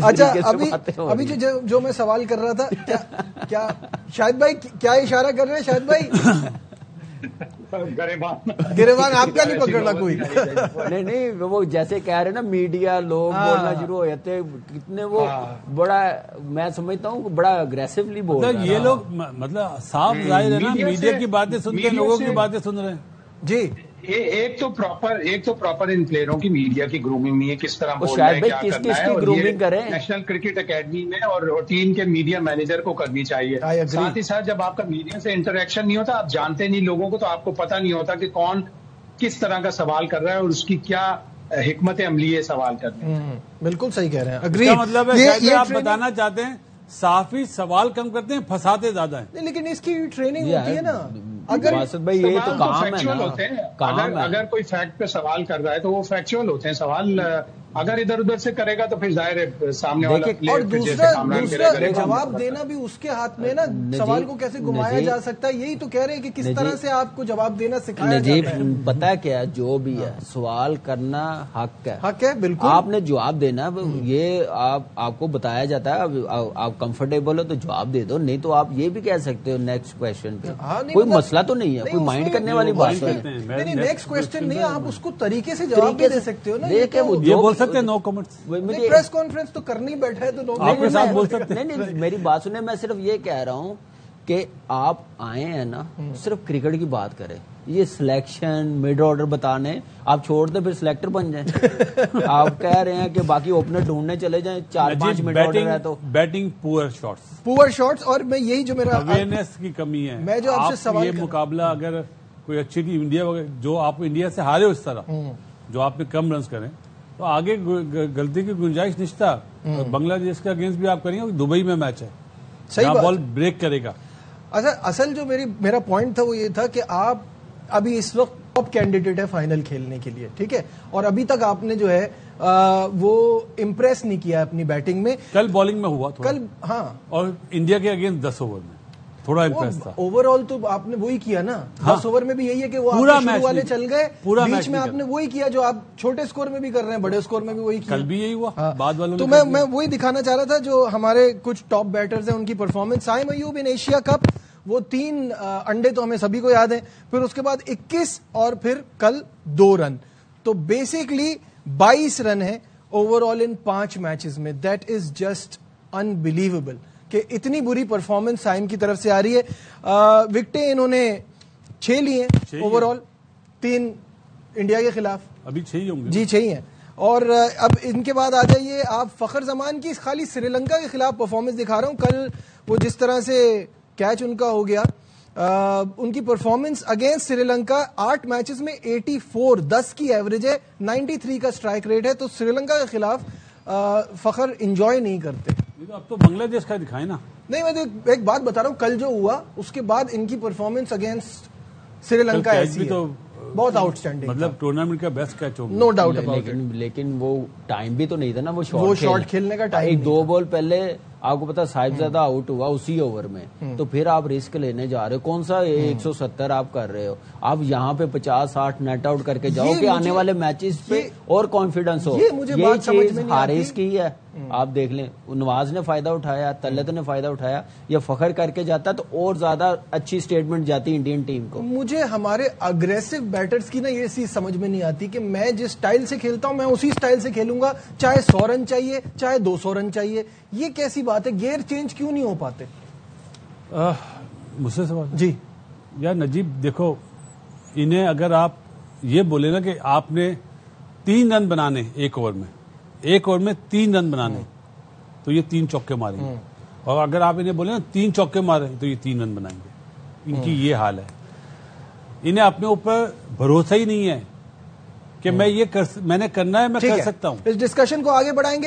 اچھا ابھی جو میں سوال کر رہا تھا, کیا شاہد بھائی کیا اشارہ کر رہے ہیں شاہد بھائی؟ گریبان آپ کا نہیں پکڑنا کوئی؟ نہیں وہ جیسے کہہ رہے نا میڈیا لوگ بولنا شروع ہو جاتے کتنے وہ بڑا, میں سمجھتا ہوں بڑا اگریسولی بول رہے ہیں یہ لوگ, مطلب صاف ظاہر ہے نا میڈیا کی باتیں سن کے لوگوں کی باتیں سن رہے ہیں. جی ایک تو پراپر ان پلیئروں کی میڈیا کی گرومنگ نہیں ہے, کس طرح بولنا ہے, شاید کیا کس کرنا کس ہے, کی اور گرومنگ کریں نیشنل کرکٹ اکیڈمی میں اور ٹیم کے میڈیا مینیجر کو کرنی چاہیے. ساتھ ہی ساتھ جب آپ کا میڈیا سے انٹریکشن نہیں ہوتا, آپ جانتے نہیں لوگوں کو, تو آپ کو پتہ نہیں ہوتا کہ کون کس طرح کا سوال کر رہا ہے اور اس کی کیا حکمت عملی ہے سوال کرنے. بالکل صحیح کہہ رہے ہیں, اگری. مطلب ہے آپ بتانا چاہتے ہیں صافی سوال کم کرتے ہیں, پھنساتے زیادہ ہیں. لیکن اس کی ٹریننگ ہوتی ہے نا. اگر بھائی یہ تو کام فیکچوئل ہوتے ہیں, اگر کوئی فیکٹ پہ سوال کر رہا ہے تو وہ فیکچوئل ہوتے ہیں سوال. اگر ادھر ادھر سے کرے گا تو پھر ظاہر ہے سامنے والا اور دوسرا جواب دینا بھی اس کے ہاتھ میں نا, سوال کو کیسے گھمایا جا سکتا ہے, یہی تو کہہ رہے ہیں کہ کس طرح سے آپ کو جواب دینا سکھایا جاتا ہے. پتا کیا جو بھی ہے سوال کرنا حق ہے بالکل. آپ نے جواب دینا, یہ آپ کو بتایا جاتا ہے, آپ کمفرٹیبل ہو تو جواب دے دو, نہیں تو آپ یہ بھی کہہ سکتے ہو نیکسٹ کوشچن پہ. کوئی مسئلہ تو نہیں ہے, کوئی مائنڈ کرنے والی بات نہیں. نیکسٹ کوشچن نہیں, آپ اس کو طریقے سے جواب دے سکتے ہو نا. یہ بول سکتے ہیں نو کمنٹس, پریس کانفرنس تو کرنی بیٹھا ہے تو آپ کے ساتھ بول سکتے ہیں. نہیں میری بات سنیں, میں صرف یہ کہہ رہا ہوں کہ آپ آئے ہیں نا صرف کرکٹ کی بات کریں, یہ سلیکشن مڈ آرڈر بتانے آپ چھوڑ دیں, پھر سلیکٹر بن جائیں. آپ کہہ رہے ہیں کہ باقی اوپنر ڈھونڈنے چلے جائیں, 4-5 مڈ آرڈر ہے تو بیٹنگ پور شارٹس. اور میں یہی جو میرا اویئرنیس کی کمی ہے, میں جو آپ سے سوال, یہ مقابلہ اگر کوئی اچھی ٹیم انڈیا جو آپ انڈیا سے ہارے ہو اس طرح, جو آپ نے کم رنز کریں تو آگے غلطی کی گنجائش نشتا. بنگلہ دیش کے اگینسٹ بھی آپ کریں گے, دبئی میں میچ ہے, صحیح بال بریک کرے گا. اصل جو میرا پوائنٹ تھا وہ یہ تھا کہ آپ ابھی اس وقت ٹاپ کینڈیڈیٹ ہے فائنل کھیلنے کے لیے, ٹھیک ہے, اور ابھی تک آپ نے جو ہے وہ امپریس نہیں کیا اپنی بیٹنگ میں. کل بالنگ میں ہوا کل, ہاں, اور انڈیا کے اگینسٹ 10 اوور میں تھوڑا امپریس تھا. اوور آل تو آپ نے وہی کیا نا, 10 اوور میں بھی یہی ہے کہ وہ آپ شروع والے چل گئے, بیچ میں آپ نے وہی کیا جو آپ چھوٹے اسکور میں بھی کر رہے ہیں, بڑے اسکور میں بھی وہی کیا. کل بھی یہی ہوا بعد والوں. تو میں وہی دکھانا چاہ رہا تھا جو ہمارے کچھ ٹاپ بیٹرز ہیں ان کی performance. Saim Ayub in Asia cup, وہ 3 انڈے تو ہمیں سبھی کو یاد ہیں, پھر اس کے بعد 21 اور پھر کل 2 رن, تو بیسکلی 22 رن ہیں اوور آل ان 5 میچز میں. دیٹ از جسٹ انبلیویبل کہ اتنی بری پرفارمنس سائم کی طرف سے آ رہی ہے. وکٹیں انہوں نے 6 لی ہیں اوور آل, 3 انڈیا کے خلاف, ابھی 6 ہوں گے جی 6 ہیں. اور اب ان کے بعد آ جائیے آپ فخر زمان کی, خالی سری لنکا کے خلاف پرفارمنس دکھا رہا ہوں. کل وہ جس طرح سے کیچ ان کا ہو گیا, ان کی performance against Sri Lanka 8 matches میں 84, 10 کی ایوریج ہے, 93 کا سٹرائک ریٹ ہے. تو سری لنکا کے خلاف فخر انجوائے نہیں کرتے. اب تو بنگلہ دیش کا دکھائے نا. نہیں, میں تو ایک بات بتا رہا ہوں, کل جو ہوا اس کے بعد ان کی پرفارمنس اگینسٹ سری لنکا ایسی ہے, بہت آؤٹ اسٹینڈنگ, مطلب ٹورنامنٹ کا بیسٹ کیچ ہوگا, نو ڈاؤٹ اباؤٹ. لیکن وہ ٹائم بھی تو نہیں تھا نا, وہ شارٹ کھیلنے کا ٹائم. 2 بال پہلے آپ کو پتا صاحب زیادہ آؤٹ ہوا اسی اوور میں, تو پھر آپ رسک لینے جا رہے ہو. کون سا 170 آپ کر رہے ہو, آپ یہاں پہ 50-60 نیٹ آؤٹ کر کے جاؤ کہ آنے والے میچز پہ اور کانفیڈنس ہو. یہ چیز حارث کی ہے, آپ دیکھ لیں نواز نے فائدہ اٹھایا, طلعت نے فائدہ اٹھایا, یا فخر کر کے جاتا تو اور زیادہ اچھی اسٹیٹمنٹ جاتی انڈین ٹیم کو. مجھے ہمارے اگریسو بیٹرز کی نا یہ چیز سمجھ میں نہیں آتی کہ میں جس سٹائل سے کھیلتا ہوں میں اسی سٹائل سے کھیلوں گا, چاہے 100 رن چاہیے چاہے 200 رن چاہیے. یہ کیسی بات ہے, گیئر چینج کیوں نہیں ہو پاتے؟ مجھ سے سوال جی یار نجیب, دیکھو انہیں اگر آپ یہ بولے نا کہ آپ نے 3 رن بنانے ایک اوور میں 3 رن بنانے, تو یہ 3 چوکے ماریں گے. اور اگر آپ انہیں بولے نا 3 چوکے ماریں تو یہ 3 رن بنائیں گے. ان کی یہ حال ہے, انہیں اپنے اوپر بھروسہ ہی نہیں ہے کہ میں نے کرنا ہے, میں کر سکتا ہوں. اس ڈسکشن کو آگے بڑھائیں گے.